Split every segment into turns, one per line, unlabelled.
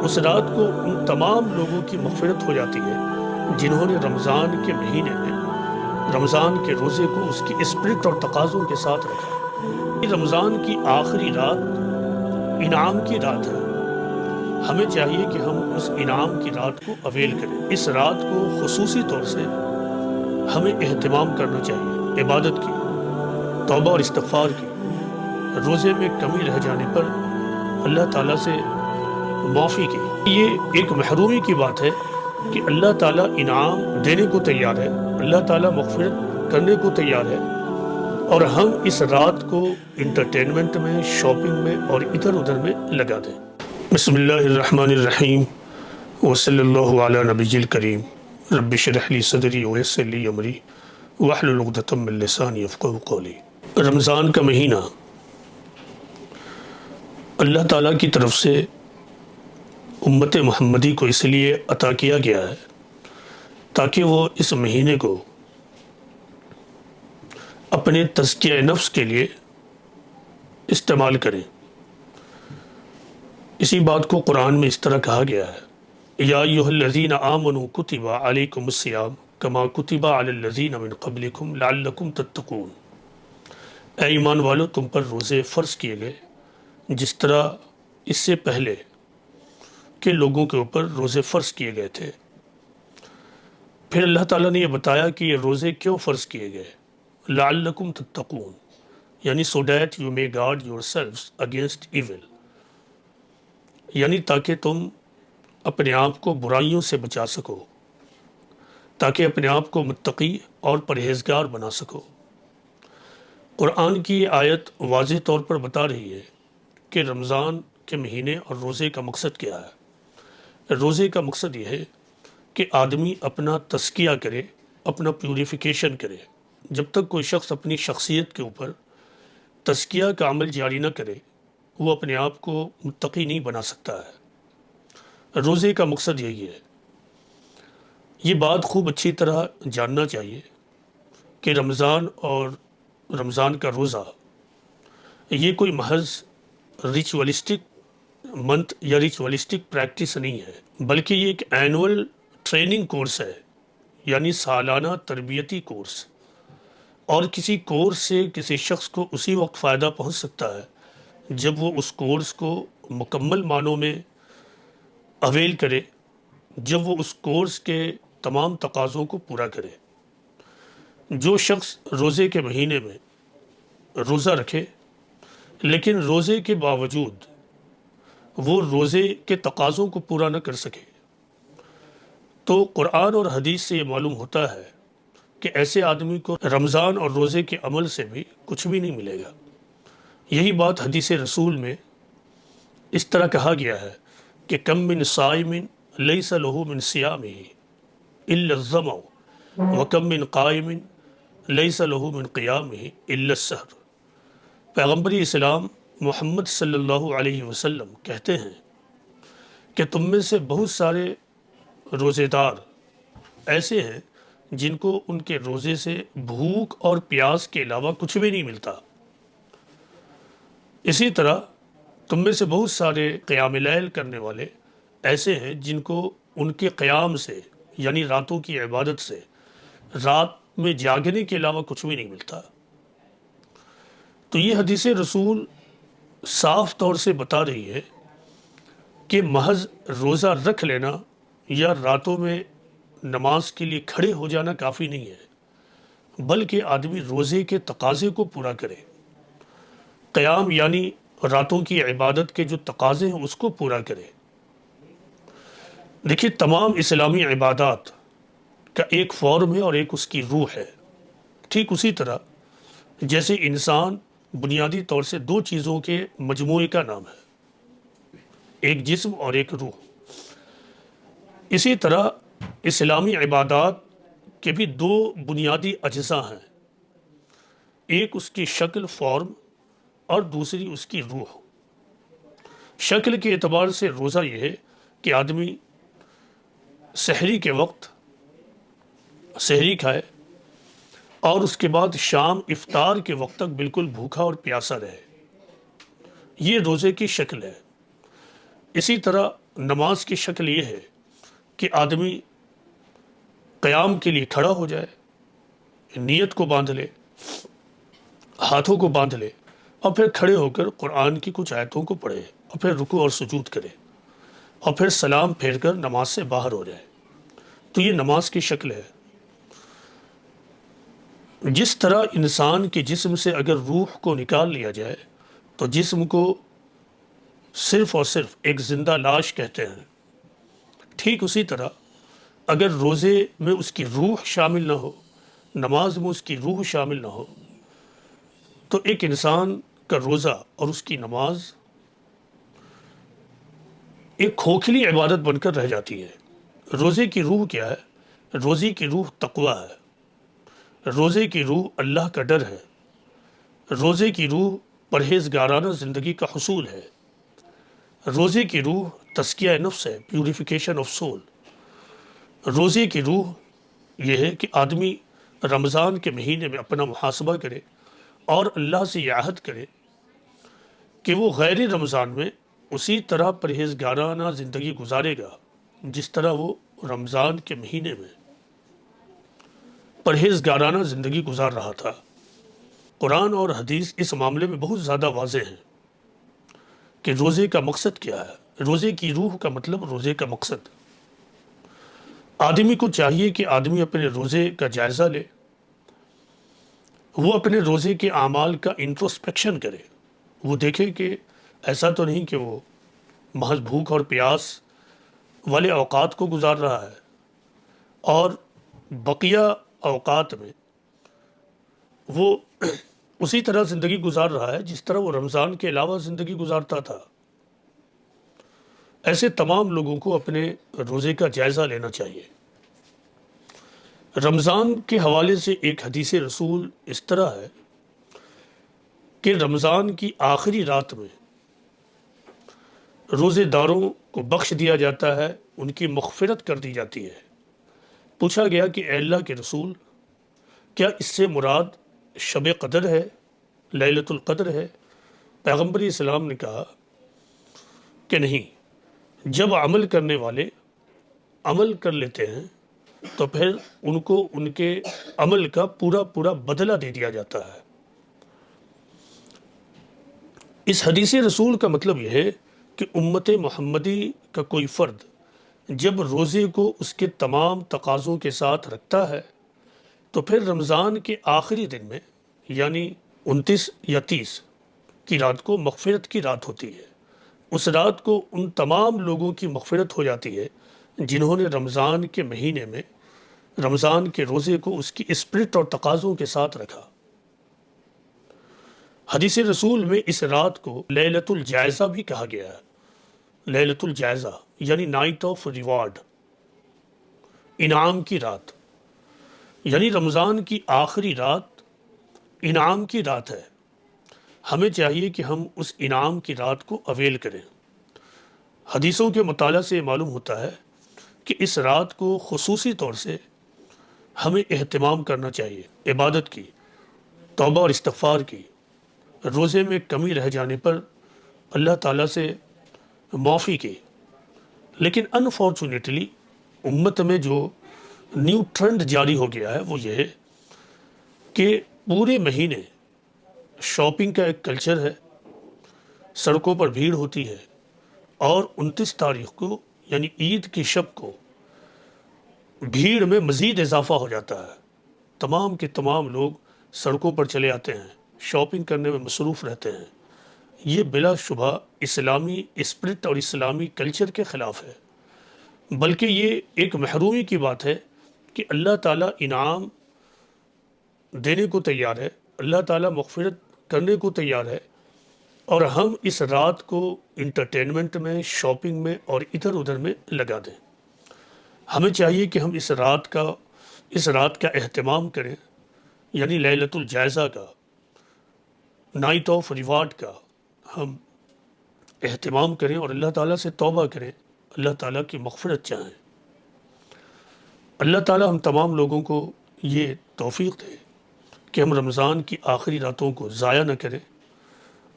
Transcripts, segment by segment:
اس رات کو ان تمام لوگوں کی مغفرت ہو جاتی ہے جنہوں نے رمضان کے مہینے میں رمضان کے روزے کو اس کی اسپرٹ اور تقاضوں کے ساتھ رکھا۔ رمضان کی آخری رات انعام کی رات ہے۔ ہمیں چاہیے کہ ہم اس انعام کی رات کو اویل کریں۔ اس رات کو خصوصی طور سے ہمیں اہتمام کرنا چاہیے، عبادت کی، توبہ اور استغفار کی، روزے میں کمی رہ جانے پر اللہ تعالیٰ سے معافی کی۔ یہ ایک محرومی کی بات ہے کہ اللہ تعالیٰ انعام دینے کو تیار ہے، اللہ تعالیٰ مغفرت کرنے کو تیار ہے، اور ہم اس رات کو انٹرٹینمنٹ میں، شاپنگ میں اور ادھر ادھر میں لگا دیں۔ بسم اللہ الرحمن الرحیم وصلی اللہ علی نبی الکریم رب اشرح لی صدری ویسر لی امری واحلل عقدۃ من لسانی یفقہوا قولی۔ رمضان کا مہینہ اللہ تعالیٰ کی طرف سے امت محمدی کو اس لیے عطا کیا گیا ہے تاکہ وہ اس مہینے کو اپنے تزکیہ نفس کے لیے استعمال کریں۔ اسی بات کو قرآن میں اس طرح کہا گیا ہے، یا ایھا الذین آمنوا کتب علیکم الصیام کما کتب علی الذین من قبلکم لعلکم تتقون۔ اے ایمان والو، تم پر روزے فرض کیے گئے جس طرح اس سے پہلے کے لوگوں کے اوپر روزے فرض کیے گئے تھے۔ پھر اللہ تعالیٰ نے یہ بتایا کہ یہ روزے کیوں فرض کیے گئے، لعلکم تتقون، یعنی so that you may guard yourselves against evil، یعنی تاکہ تم اپنے آپ کو برائیوں سے بچا سکو، تاکہ اپنے آپ کو متقی اور پرہیزگار بنا سکو۔ قرآن کی یہ آیت واضح طور پر بتا رہی ہے کہ رمضان کے مہینے اور روزے کا مقصد کیا ہے۔ روزے کا مقصد یہ ہے کہ آدمی اپنا تزکیہ کرے، اپنا پیوریفیکیشن کرے۔ جب تک کوئی شخص اپنی شخصیت کے اوپر تزکیہ کا عمل جاری نہ کرے، وہ اپنے آپ کو متقی نہیں بنا سکتا ہے۔ روزے کا مقصد یہی ہے۔ یہ بات خوب اچھی طرح جاننا چاہیے کہ رمضان اور رمضان کا روزہ یہ کوئی محض ریچولسٹک منتھ یا ریچولسٹک پریکٹس نہیں ہے، بلکہ یہ ایک اینول ٹریننگ کورس ہے، یعنی سالانہ تربیتی کورس۔ اور کسی کورس سے کسی شخص کو اسی وقت فائدہ پہنچ سکتا ہے جب وہ اس کورس کو مکمل معنوں میں اویل کرے، جب وہ اس کورس کے تمام تقاضوں کو پورا کرے۔ جو شخص روزے کے مہینے میں روزہ رکھے لیکن روزے کے باوجود وہ روزے کے تقاضوں کو پورا نہ کر سکے، تو قرآن اور حدیث سے یہ معلوم ہوتا ہے کہ ایسے آدمی کو رمضان اور روزے کے عمل سے بھی کچھ بھی نہیں ملے گا۔ یہی بات حدیث رسول میں اس طرح کہا گیا ہے کہ کم من صائم لیس لہ من صیامہ الا الظمأ وکم من قائم لیس لہ من قیامہ الا السہر۔ پیغمبر اسلام محمد صلی اللہ علیہ وسلم کہتے ہیں کہ تم میں سے بہت سارے روزے دار ایسے ہیں جن کو ان کے روزے سے بھوک اور پیاس کے علاوہ کچھ بھی نہیں ملتا۔ اسی طرح تم میں سے بہت سارے قیام لیل کرنے والے ایسے ہیں جن کو ان کے قیام سے، یعنی راتوں کی عبادت سے، رات میں جاگنے کے علاوہ کچھ بھی نہیں ملتا۔ تو یہ حدیث رسول صاف طور سے بتا رہی ہے کہ محض روزہ رکھ لینا یا راتوں میں نماز کے لیے کھڑے ہو جانا کافی نہیں ہے، بلکہ آدمی روزے کے تقاضے کو پورا کرے۔ قیام یعنی راتوں کی عبادت کے جو تقاضے ہیں اس کو پورا کرے۔ دیکھیے، تمام اسلامی عبادات کا ایک فارم ہے اور ایک اس کی روح ہے۔ ٹھیک اسی طرح جیسے انسان بنیادی طور سے دو چیزوں کے مجموعے کا نام ہے، ایک جسم اور ایک روح، اسی طرح اسلامی عبادات کے بھی دو بنیادی اجزاء ہیں، ایک اس کی شکل، فارم، اور دوسری اس کی روح۔ شکل کے اعتبار سے روزہ یہ ہے کہ آدمی سحری کے وقت سحری کھائے اور اس کے بعد شام افطار کے وقت تک بالکل بھوکا اور پیاسا رہے، یہ روزے کی شکل ہے۔ اسی طرح نماز کی شکل یہ ہے کہ آدمی قیام کے لیے کھڑا ہو جائے، نیت کو باندھ لے، ہاتھوں کو باندھ لے، اور پھر کھڑے ہو کر قرآن کی کچھ آیتوں کو پڑھے، اور پھر رکوع اور سجود کرے، اور پھر سلام پھیر کر نماز سے باہر ہو جائے۔ تو یہ نماز کی شکل ہے۔ جس طرح انسان کے جسم سے اگر روح کو نکال لیا جائے تو جسم کو صرف اور صرف ایک زندہ لاش کہتے ہیں، ٹھیک اسی طرح اگر روزے میں اس کی روح شامل نہ ہو، نماز میں اس کی روح شامل نہ ہو، تو ایک انسان کا روزہ اور اس کی نماز ایک کھوکھلی عبادت بن کر رہ جاتی ہے۔ روزے کی روح کیا ہے؟ روزے کی روح تقوی ہے، روزے کی روح اللہ کا ڈر ہے، روزے کی روح پرہیزگارانہ زندگی کا حصول ہے، روزے کی روح تزکیہ نفس ہے، پیوریفیکیشن آف سول۔ روزے کی روح یہ ہے کہ آدمی رمضان کے مہینے میں اپنا محاسبہ کرے اور اللہ سے یہ عہد کرے کہ وہ غیر رمضان میں اسی طرح پرہیزگارانہ زندگی گزارے گا جس طرح وہ رمضان کے مہینے میں پرہیزگارانہ زندگی گزار رہا تھا۔ قرآن اور حدیث اس معاملے میں بہت زیادہ واضح ہیں کہ روزے کا مقصد کیا ہے، روزے کی روح کا مطلب، روزے کا مقصد۔ آدمی کو چاہیے کہ آدمی اپنے روزے کا جائزہ لے، وہ اپنے روزے کے اعمال کا انٹروسپیکشن کرے، وہ دیکھے کہ ایسا تو نہیں کہ وہ محض بھوک اور پیاس والے اوقات کو گزار رہا ہے اور بقیہ اوقات میں وہ اسی طرح زندگی گزار رہا ہے جس طرح وہ رمضان کے علاوہ زندگی گزارتا تھا۔ ایسے تمام لوگوں کو اپنے روزے کا جائزہ لینا چاہیے۔ رمضان کے حوالے سے ایک حدیث رسول اس طرح ہے کہ رمضان کی آخری رات میں روزے داروں کو بخش دیا جاتا ہے، ان کی مغفرت کر دی جاتی ہے۔ پوچھا گیا کہ اے اللہ کے رسول، کیا اس سے مراد شب قدر ہے، لیلۃ القدر ہے؟ پیغمبر اسلام نے کہا کہ نہیں، جب عمل کرنے والے عمل کر لیتے ہیں تو پھر ان کو ان کے عمل کا پورا بدلہ دے دیا جاتا ہے۔ اس حدیث رسول کا مطلب یہ ہے کہ امت محمدی کا کوئی فرد جب روزے کو اس کے تمام تقاضوں کے ساتھ رکھتا ہے تو پھر رمضان کے آخری دن میں یعنی 29 یا 30 کی رات کو مغفرت کی رات ہوتی ہے۔ اس رات کو ان تمام لوگوں کی مغفرت ہو جاتی ہے جنہوں نے رمضان کے مہینے میں رمضان کے روزے کو اس کی اسپرٹ اور تقاضوں کے ساتھ رکھا۔ حدیث رسول میں اس رات کو لیلۃ الجائزہ بھی کہا گیا ہے۔ لیلۃ الجائزہ یعنی نائٹ آف ریوارڈ، انعام کی رات، یعنی رمضان کی آخری رات انعام کی رات ہے۔ ہمیں چاہیے کہ ہم اس انعام کی رات کو اویل کریں۔ حدیثوں کے مطالعہ سے معلوم ہوتا ہے کہ اس رات کو خصوصی طور سے ہمیں اہتمام کرنا چاہیے، عبادت کی، توبہ اور استغفار کی، روزے میں کمی رہ جانے پر اللہ تعالیٰ سے معافی کی۔ لیکن انفارچونیٹلی امت میں جو نیو ٹرینڈ جاری ہو گیا ہے وہ یہ ہے کہ پورے مہینے شاپنگ کا ایک کلچر ہے، سڑکوں پر بھیڑ ہوتی ہے، اور 29 تاریخ کو یعنی عید کی شب کو بھیڑ میں مزید اضافہ ہو جاتا ہے۔ تمام کے تمام لوگ سڑکوں پر چلے آتے ہیں، شاپنگ کرنے میں مصروف رہتے ہیں۔ یہ بلا شبہ اسلامی اسپرٹ اور اسلامی کلچر کے خلاف ہے، بلکہ یہ ایک محرومی کی بات ہے کہ اللہ تعالیٰ انعام دینے کو تیار ہے، اللہ تعالیٰ مغفرت کرنے کو تیار ہے، اور ہم اس رات کو انٹرٹینمنٹ میں، شاپنگ میں اور ادھر ادھر میں لگا دیں۔ ہمیں چاہیے کہ ہم اس رات کا اہتمام کریں، یعنی لیلۃ الجائزہ کا، نائٹ آف ریوارڈ کا ہم اہتمام کریں اور اللہ تعالیٰ سے توبہ کریں، اللہ تعالیٰ کی مغفرت چاہیں۔ اللہ تعالیٰ ہم تمام لوگوں کو یہ توفیق دے کہ ہم رمضان کی آخری راتوں کو ضائع نہ کریں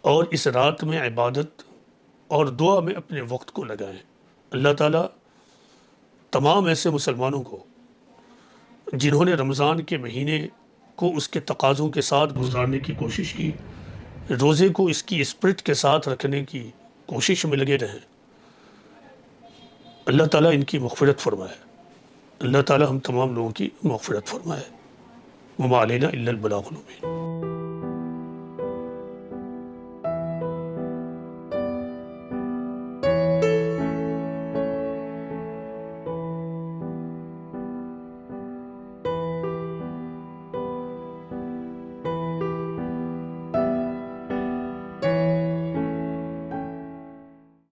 اور اس رات میں عبادت اور دعا میں اپنے وقت کو لگائیں۔ اللہ تعالیٰ تمام ایسے مسلمانوں کو جنہوں نے رمضان کے مہینے کو اس کے تقاضوں کے ساتھ گزارنے کی کوشش کی، روزے کو اس کی اسپرٹ کے ساتھ رکھنے کی کوشش میں لگے رہیں، اللہ تعالیٰ ان کی مغفرت فرمائے، اللہ تعالیٰ ہم تمام لوگوں کی مغفرت فرمائے۔ وما علینا الا البلاغ المبین۔